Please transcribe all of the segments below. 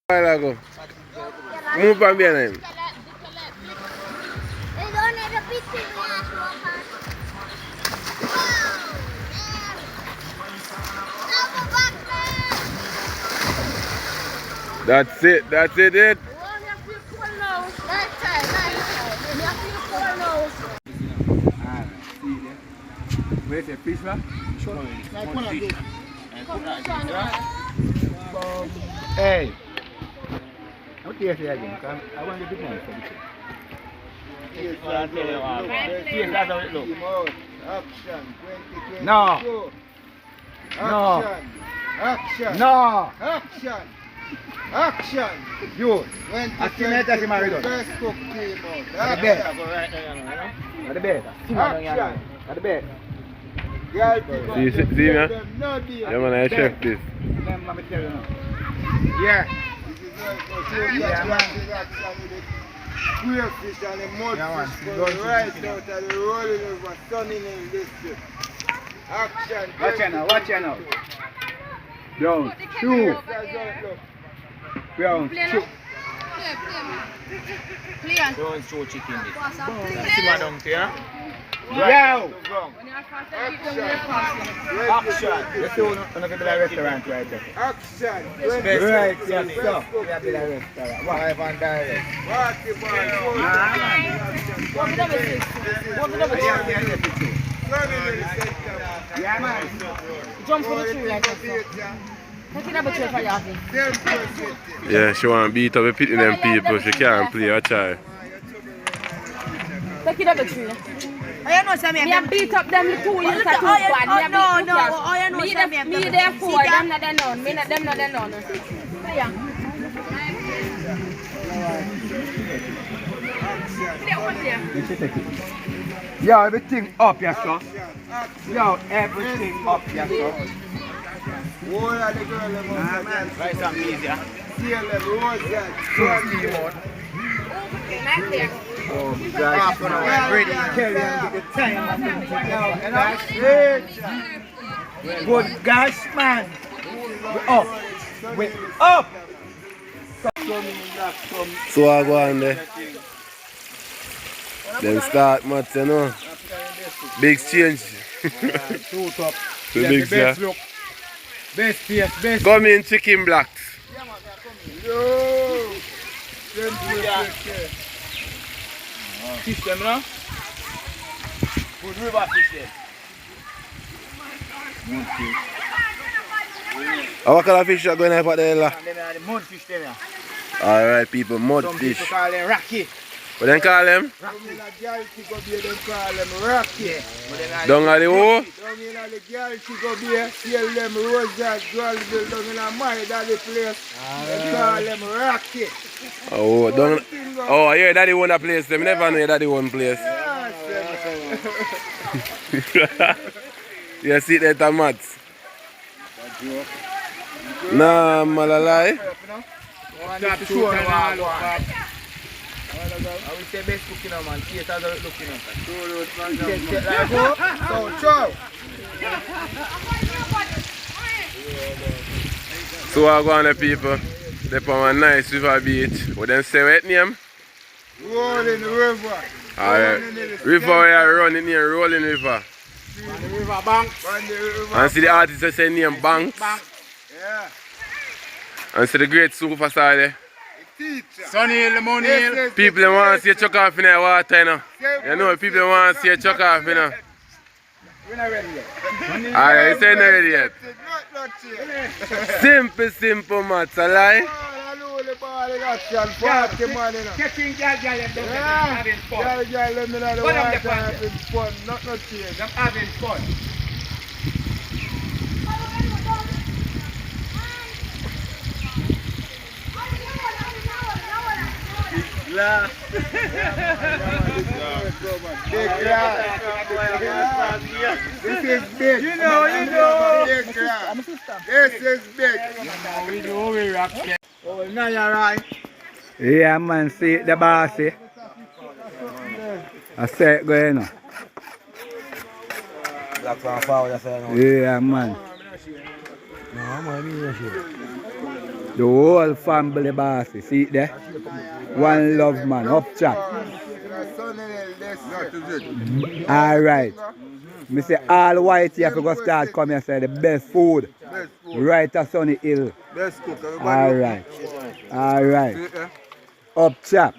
while ago. Move from behind him. That's it, it. Where's the fish, man? Hey, what do you say again? I want to do more for this. Yes, that's how it looks. Action, 2022. No. Action. Action. No. Action. Action. You. Best cook team out. At the bed. Action. At the bed. Action. At the bed. Girl, See me? Yeah, man, I chef this. Let me tell you now. Yeah. This is right for crayfish and the mudfish going right out of the rolling over sunning in this district. Action. Watch it now. Brown, two. Brown, two. Don't show chicken this. See my donkey, huh? Yo! Action. Let's do another restaurant right there. Action. Right, yes, sir. We have the restaurant. Live and direct. Party ball. Yeah, man. Jump for the tree like that. Take it up a tree for you. Yeah, she want to beat up the pit in them people. She can't play a child. Take it up a tree. Oh, you know something? Me beat up them two years ago. No, oh, you know something? Me there four, them not there none. Me not them not there none. Yeah. Yo, everything up, yes, sir. Yo, everything up, yes, sir. All of the girls Right, some easier. Oh, gosh, man. Ready to carry on the time. Good gosh, man. We're up. We're up. So I go on there. Then start match, you know. Big change. Two top. The big best sir. look. Best face, best. Come in chicken blacks. Yo! Fish them, no? Good river fish there. What kind of fish are going to have there? And then the mud fish them, yeah. Alright, people, mud Some fish. people call them Rocky. What then call them? Down in the girl she go be them call them Rocky. Down at the hole? Down in the girl she go be sell them roses, Gullville down in a my daddy place. They call them Rocky. Oh, down. Oh, yeah, daddy own a place. Them never know daddy own place. You see that tomatoes? Nah, malalai. Stop shooting and all that. I will say best cooking now, man. See it as it looking now. So, ciao. So I go on the people. They put a nice river beach. What then say what name? Rolling river. Alright. River where you running here, rolling river. On the river banks. And see the artist that say name Banks. Yeah. And see the great superstar there. Sunny Hill, Money Hill. People want to see you chuck off in the water, you know. You know, people want to see you chuck off, you know. We're not ready yet. Alright, you say not ready yet. Not yet. Simple maths, a lie. Catching girl, having fun. Let me know the What of water the fun? having fun, not change. Them having fun. Glass. Big glass. This is big. You know. Big glass. This is big. We know we rock it. Oh, now you're right. Yeah, man, see the bossy. I say it going on. Black and forward, that's all. Yeah, man. No, I'm going to be here. The whole family boss. See it there? One love man, up chat. Alright. Me say all white here for go start come here say the best food. Right at Sunny Hill. Best cook. Alright. Alright. Up chap.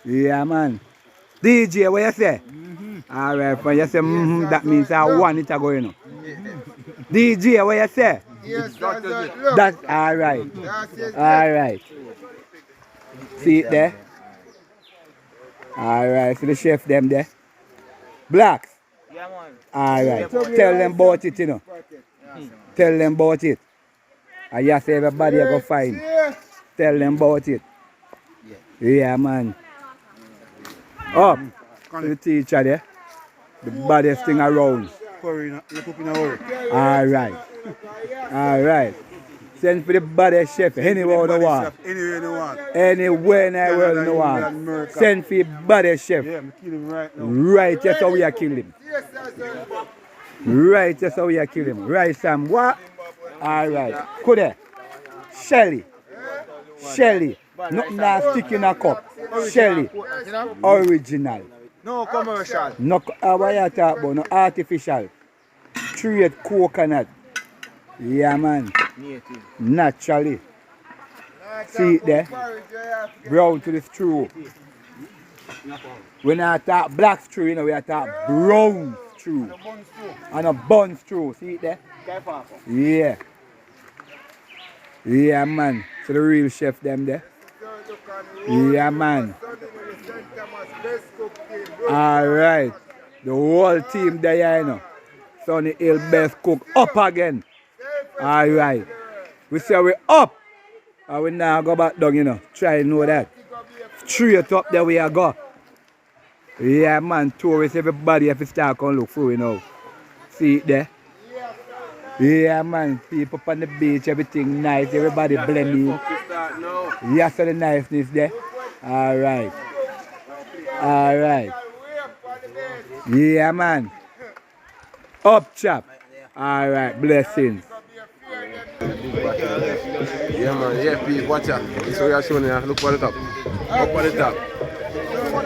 Yeah man. DJ, what you say? Alright, when you say that means I want it to go, you know. DJ, what you say? Yes, That's alright. Alright. See it there? Alright, see the chef them there. Blacks. Yeah, man. Alright. Tell them about it, you know. Tell them about it. And you say everybody go fine. Tell them about it. Yeah, man. Up to the teacher there. The baddest thing around. Alright. Alright. Send for the baddest chef anywhere in the world. Anywhere in the world in the world. Send for the baddest chef. Yeah, I'm killing him right now. Right, that's how we are killing him. Right, that's how we are killing him. Right, Sam. What? Alright. Kude. Shelly. Shelly. Nothing that stick in a cup. Shelly. Original. No commercial. No, what you talk about? No artificial. Straight coconut. Yeah, man. Naturally. See it there? Brown to the stew. When I talk black stew, you know, we are talk brown stew. And a bun stew. See it there? Yeah. Yeah, man. So the real chef them there. Yeah, man. Alright. The whole team there, you know. Sunny Hill best cook up again. Alright. We say we up. And we now go back down, you know. Try to know that. Straight up there we are go. Yeah, man. Tourists, everybody have to start and look through, you know. See it there? Yeah, man. People up on the beach, everything nice. Everybody blending. Yeah, so the niceness there. Alright. Alright. Yeah, man. Up, chap. Alright, blessings. Yeah, man. Yeah, please watch out. This way I'm showing you. Look for the top. Up on the top.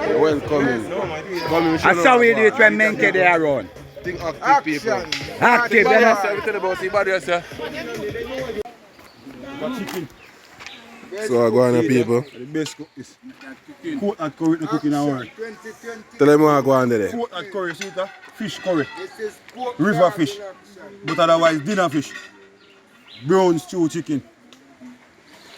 You're welcome. I saw we do it when Mengke they are around. Think active people. Active, you know. Everything about see body yourself. So I go on people. The best cook is coat and curry in the cooking hour. Tell them what I go on there. Coat and curry, see it? Fish curry. River fish. But otherwise dinner fish. Brown stew chicken.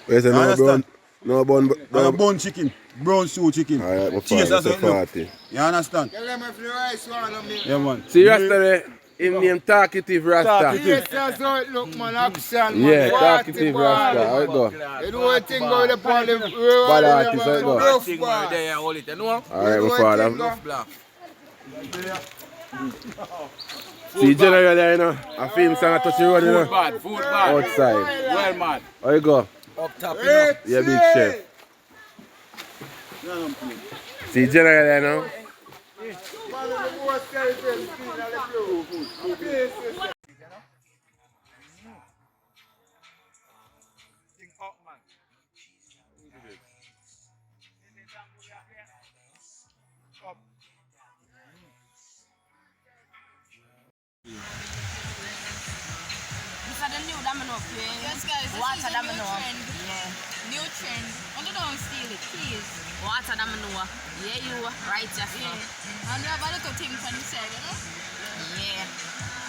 Where's the no bun? No bun. And a bun chicken. Brown stew chicken. Alright, my Cheers, father, that's what it look. 40. You understand? Yeah, man. See yesterday, him named Talkative Rasta. Yes, that's how it look, man. Action, man. Yeah, Talkative Rasta. How it go? You know what thing go the part of Bad artist, how it go? rough bar. Alright, my father. See General there, you know. I film song I touch the road, you know. Food bad. Outside. Well, man. How you go? Up top, you know. Yeah, big chef. See General there, you know. These are the new domino playing. Yes, guys, this Water is a domino. new trend. Yeah. New trend. Only don't steal it, please. Water domino. Yeah, you right just now. Yeah. And you have a little thing for the side, you know? Yeah.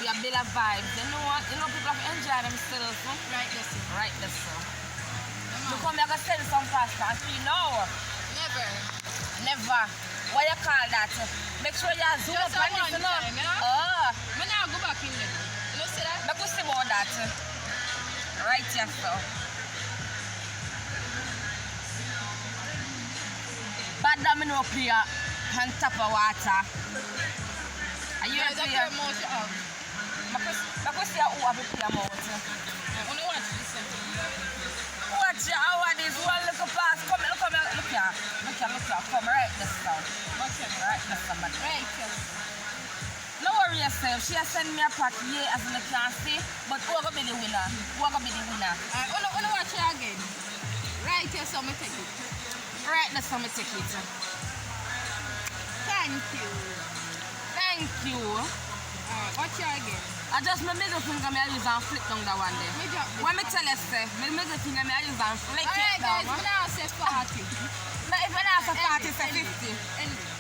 We have build a vibe. You know what? You know people have enjoy themselves. No? Right, this one. Right, that's so. You come here and sell some pasta and see no. Never. Never. What you call that? Make sure you zoom Just up a on one this, you know? time, you know? Oh. I'm now go back in there. You know, see that? Make us see about that. Right, yes, so. Bad domino play on top of water. Are you Guys, ready? that's your mouth you have. Make us see who have to play a mouth. Yeah, only watch this one. Watch your how it is. One little pass. Come here, look here. Look here. Look here. Come right this down. Okay. Right this down. Right, yes. No worry. yourself. She has sent me a pack here as you can see, but who are going to be the winner? Who are going to be the winner? Wanna watch it again? Right here, so me take it. Right, that's how me take it. Thank you. Thank you. Watch it again. I just my middle finger me I use and flick down that one there. Me drop this. When me tell you say, my middle finger me I use and flick Alright it down. guys, we now say 40. But if I ask for 40, say 50. End it.